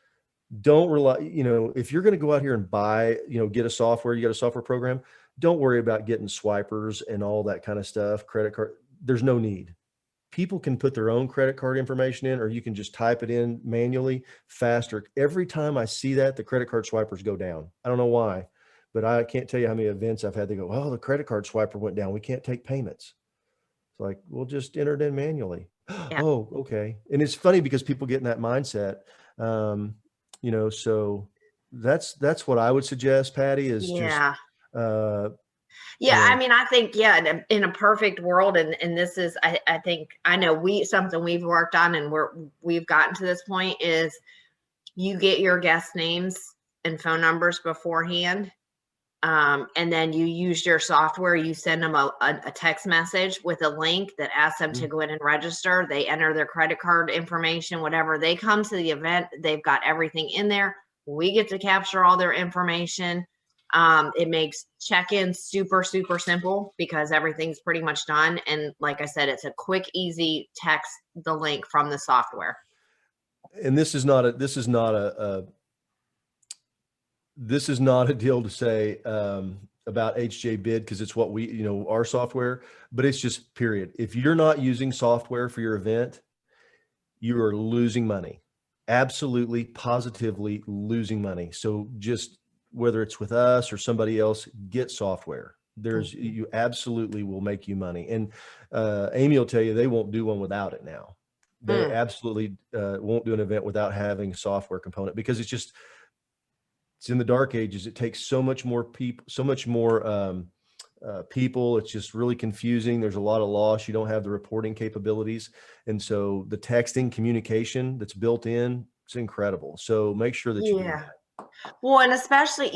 don't rely, you know, if you're going to go out here and buy, you know, get a software, you got a software program, don't worry about getting swipers and all that kind of stuff, credit card. There's no need. People can put their own credit card information in, or you can just type it in manually faster. Every time I see that, the credit card swipers go down. I don't know why, but I can't tell you how many events I've had to go, oh, the credit card swiper went down. We can't take payments. It's like, we'll just enter it in manually. Yeah. Oh, okay. And it's funny because people get in that mindset. You know, so that's what I would suggest, Patty, is just, Yeah. yeah, I mean, I think, in a perfect world, and this is, I think, I know something we've worked on and we've gotten to this point is you get your guest names and phone numbers beforehand. And then you use your software, you send them a text message with a link that asks them to go in and register. They enter their credit card information, whatever. They come to the event, they've got everything in there. We get to capture all their information. It makes check-in super, super simple because everything's pretty much done. And like I said, it's a quick, easy text, the link from the software. And this is not a deal to say about HGA Bid, because it's what we, our software, but it's just period. If you're not using software for your event, you are losing money. Absolutely, positively losing money. So just whether it's with us or somebody else, get software. You absolutely will make you money. And Amy will tell you they won't do one without it now. They absolutely won't do an event without having a software component, because it's in the dark ages. It takes so much more people, people. It's just really confusing. There's a lot of loss. You don't have the reporting capabilities. And so the texting communication that's built in, it's incredible. So make sure that you do that. Well, and especially,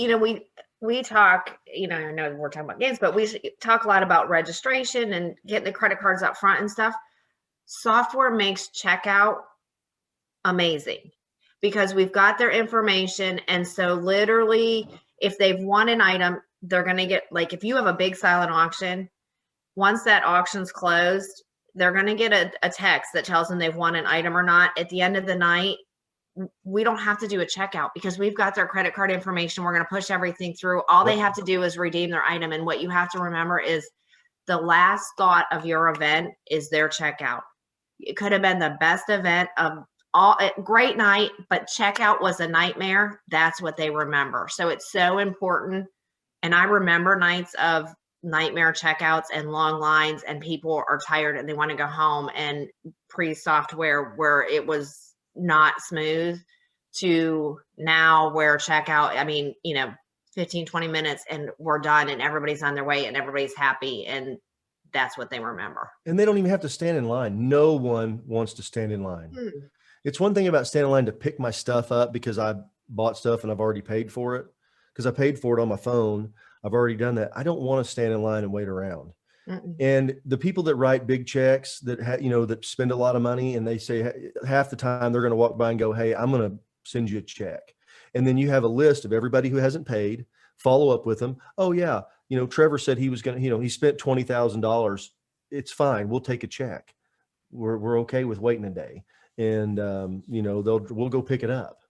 we talk, I know we're talking about games, but we talk a lot about registration and getting the credit cards up front and stuff. Software makes checkout amazing because we've got their information. And so literally, if they've won an item, they're going to get, like, if you have a big silent auction, once that auction's closed, they're going to get a text that tells them they've won an item or not. At the end of the night, we don't have to do a checkout because we've got their credit card information. We're going to push everything through. All they have to do is redeem their item. And what you have to remember is the last thought of your event is their checkout. It could have been the best event of all, great night, but checkout was a nightmare. That's what they remember. So it's so important. And I remember nights of nightmare checkouts and long lines, and people are tired and they want to go home, and pre-software where it was not smooth to now where checkout, 15, 20 minutes and we're done and everybody's on their way and everybody's happy, and that's what they remember. And they don't even have to stand in line. No one wants to stand in line. It's one thing about standing in line to pick my stuff up because I bought stuff and I've already paid for it, because I paid for it on my phone. I've already done that. I don't want to stand in line and wait around. And the people that write big checks that that spend a lot of money, and they say half the time they're going to walk by and go, hey, I'm going to send you a check. And then you have a list of everybody who hasn't paid, follow up with them. Oh yeah. Trevor said he was going to, he spent $20,000. It's fine. We'll take a check. We're okay with waiting a day. And, we'll go pick it up.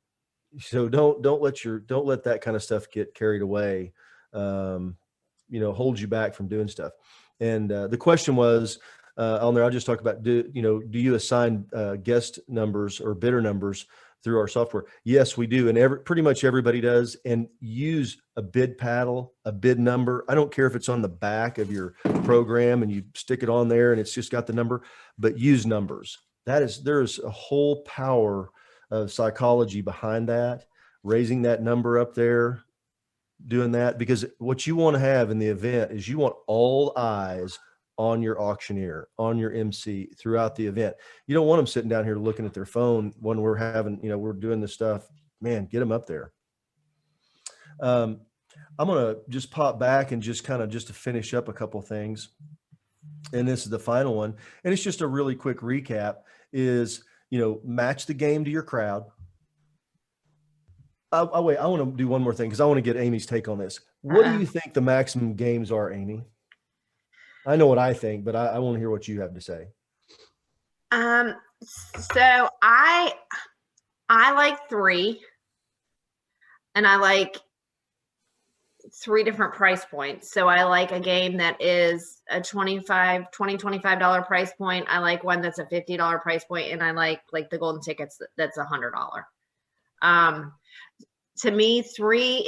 So don't let that kind of stuff get carried away. Hold you back from doing stuff. And the question was on there, I'll just talk about, do you assign guest numbers or bidder numbers through our software? Yes, we do. And pretty much everybody does. And use a bid paddle, a bid number. I don't care if it's on the back of your program and you stick it on there and it's just got the number, but use numbers. There's a whole power of psychology behind that, raising that number up there, doing that, because what you want to have in the event is you want all eyes on your auctioneer, on your MC throughout the event. You don't want them sitting down here looking at their phone when we're having, we're doing this stuff. Man, get them up there. I'm going to just pop back and just to finish up a couple things. And this is the final one. And it's just a really quick recap is, match the game to your crowd. Wait, I want to do one more thing because I want to get Amy's take on this. What do you think the maximum games are, Amy? I know what I think, but I want to hear what you have to say. So I like 3, and I like 3 different price points. So I like a game that is a $25 price point. I like one that's a $50 price point, and I like the golden tickets that's $100. To me, 3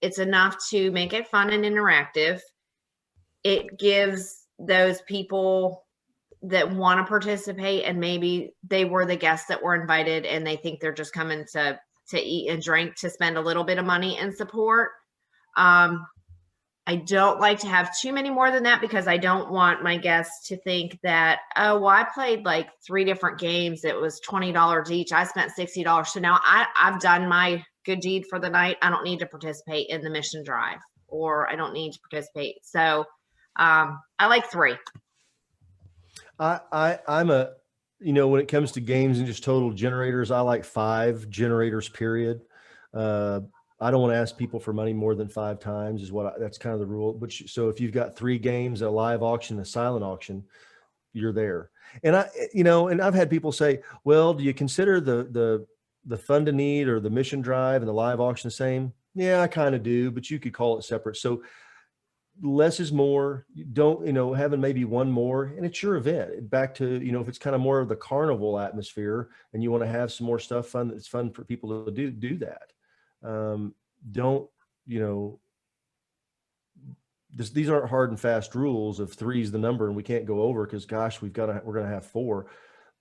it's enough to make it fun and interactive. It gives those people that want to participate, and maybe they were the guests that were invited and they think they're just coming to eat and drink, to spend a little bit of money and support. I don't like to have too many more than that, because I don't want my guests to think that, oh, well, I played like 3 different games. It was $20 each. I spent $60. So now I've done my good deed for the night. I don't need to participate in the mission drive, or I don't need to participate. So I like 3. I'm a, when it comes to games and just total generators, I like 5 generators, period. I don't want to ask people for money more than 5 times that's kind of the rule. But so if you've got 3 games, a live auction, a silent auction, you're there. And and I've had people say, well, do you consider the fund to need or the mission drive and the live auction the same? Yeah, I kind of do, but you could call it separate. So less is more. You don't, having maybe one more, and it's your event. Back to, if it's kind of more of the carnival atmosphere and you want to have some more stuff fun, it's fun for people to do that. Don't, these aren't hard and fast rules of 3 is the number and we can't go over, because gosh, we're going to have 4,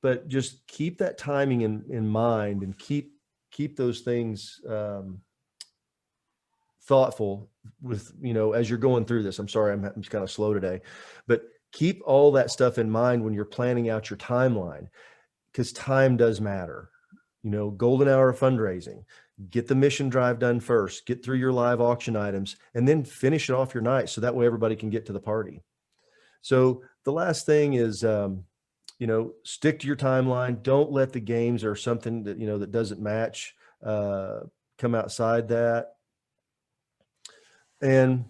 but just keep that timing in mind, and keep those things, thoughtful with, as you're going through this. I'm sorry, I'm kind of slow today, but keep all that stuff in mind when you're planning out your timeline, because time does matter. Golden hour of fundraising. Get the mission drive done first, get through your live auction items, and then finish it off your night, so that way everybody can get to the party. So the last thing is, stick to your timeline. Don't let the games or something that, that doesn't match, come outside that. And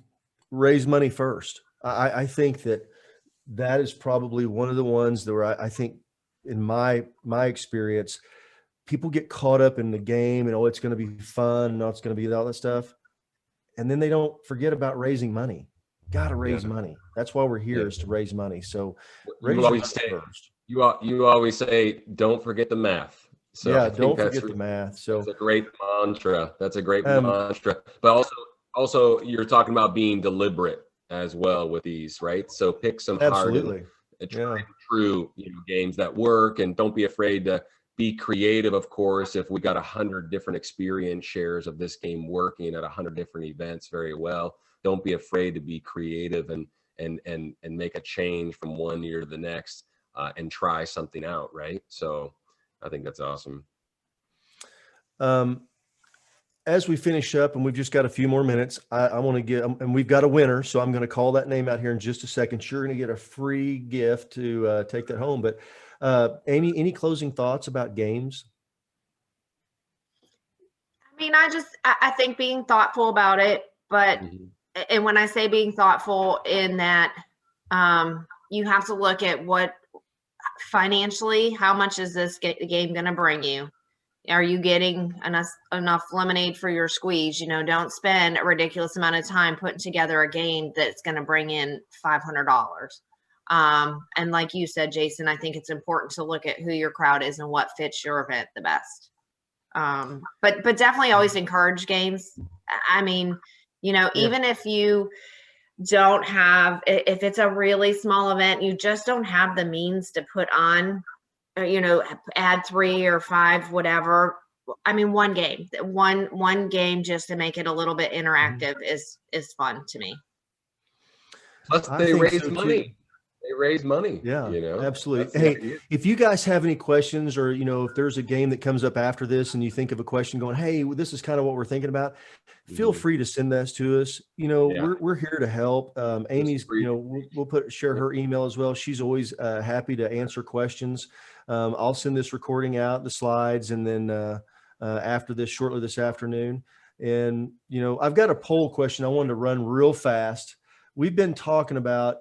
raise money first. I think that is probably one of the ones that where I think, in my experience, people get caught up in the game and, it's going to be fun, and it's going to be all that stuff, and then they don't forget about raising money. Got to raise money. That's why we're here, is to raise money. So you always say first. You always say, don't forget the math. So yeah, don't forget the math. So that's a great mantra. That's a great mantra. But also you're talking about being deliberate as well with these, right? So pick some hard and true, games that work, and don't be afraid to be creative. Of course, if we got 100 different experience shares of this game working at 100 different events very well, don't be afraid to be creative and make a change from one year to the next, and try something out, right? So I think that's awesome. As we finish up, and we've just got a few more minutes, I want to get, and we've got a winner, so I'm going to call that name out here in just a second. You're going to get a free gift to take that home. But Amy, any closing thoughts about games? I mean, I think being thoughtful about it, but and when I say being thoughtful, in that you have to look at what financially, how much is this game going to bring you? Are you getting enough lemonade for your squeeze? Don't spend a ridiculous amount of time putting together a game that's going to bring in $500. And like you said, Jason, I think it's important to look at who your crowd is and what fits your event the best. But definitely always encourage games. I mean, even if you don't have, if it's a really small event, you just don't have the means to put on, add 3 or 5, whatever. I mean, one game just to make it a little bit interactive is fun to me. Plus they raise money. They raise money. Yeah, absolutely. Hey, if you guys have any questions, or, if there's a game that comes up after this and you think of a question going, hey, this is kind of what we're thinking about, feel free to send this to us. We're here to help. Amy's, we'll share her email as well. She's always happy to answer questions. I'll send this recording out, the slides, and then after this, shortly this afternoon. And, I've got a poll question I wanted to run real fast. We've been talking about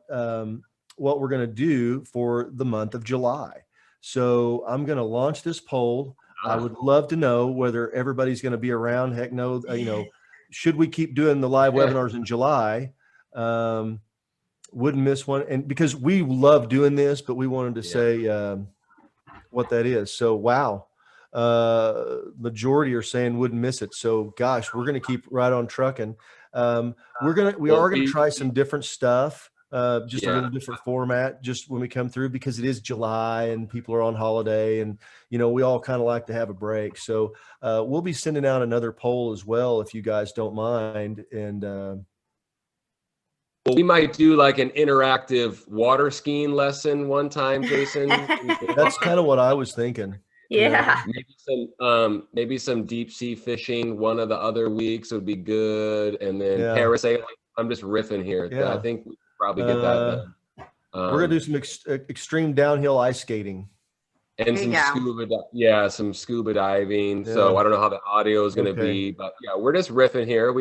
what we're going to do for the month of July. So I'm going to launch this poll. I would love to know whether everybody's going to be around. Heck no, should we keep doing the live webinars in July? Wouldn't miss one. And because we love doing this, but we wanted to say what that is. So, wow. Majority are saying wouldn't miss it. So gosh, we're going to keep right on trucking. We are going to try some different stuff, just a little different format just when we come through, because it is July and people are on holiday, and, you know, we all kind of like to have a break. So, we'll be sending out another poll as well, if you guys don't mind. And, well, we might do like an interactive water skiing lesson one time, Jason. That's kind of what I was thinking. Yeah. Maybe some deep sea fishing one of the other weeks would be good, and then parasailing. I'm just riffing here. I think we could probably get that done. We're gonna do some extreme downhill ice skating and some scuba diving. Yeah. So I don't know how the audio is going to be, but yeah, we're just riffing here.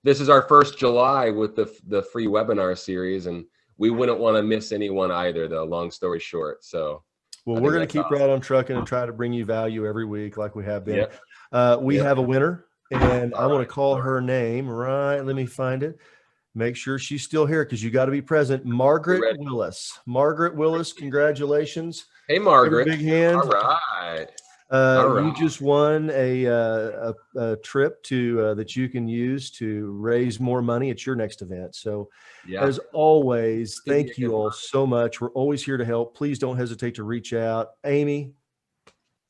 This is our first July with the free webinar series, and we wouldn't want to miss anyone either, though. Long story short, so. Well, we're going to keep right on trucking and try to bring you value every week like we have been. We have a winner, and I want to call her name. Right. Let me find it. Make sure she's still here, because you got to be present. Margaret Willis. Margaret Willis, congratulations. Hey, Margaret. Big hand. All right. You just won a trip to that you can use to raise more money at your next event. So as always, thank you all so much. We're always here to help. Please don't hesitate to reach out. Amy,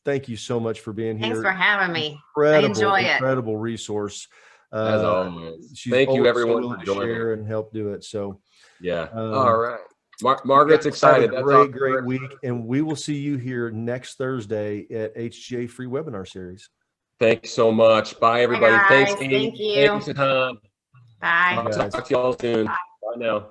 thank you so much for being here. Thanks for having me. I enjoy it. Incredible resource. As always. Thank you everyone for joining. Share and help do it. So all right. Margaret's excited. That's a great week, and we will see you here next Thursday at HGA Free Webinar Series. Thanks so much. Bye, everybody. Bye, Thanks, guys. Amy. Thank you. Thanks, Tom. Bye. I'll talk to y'all soon. Bye now.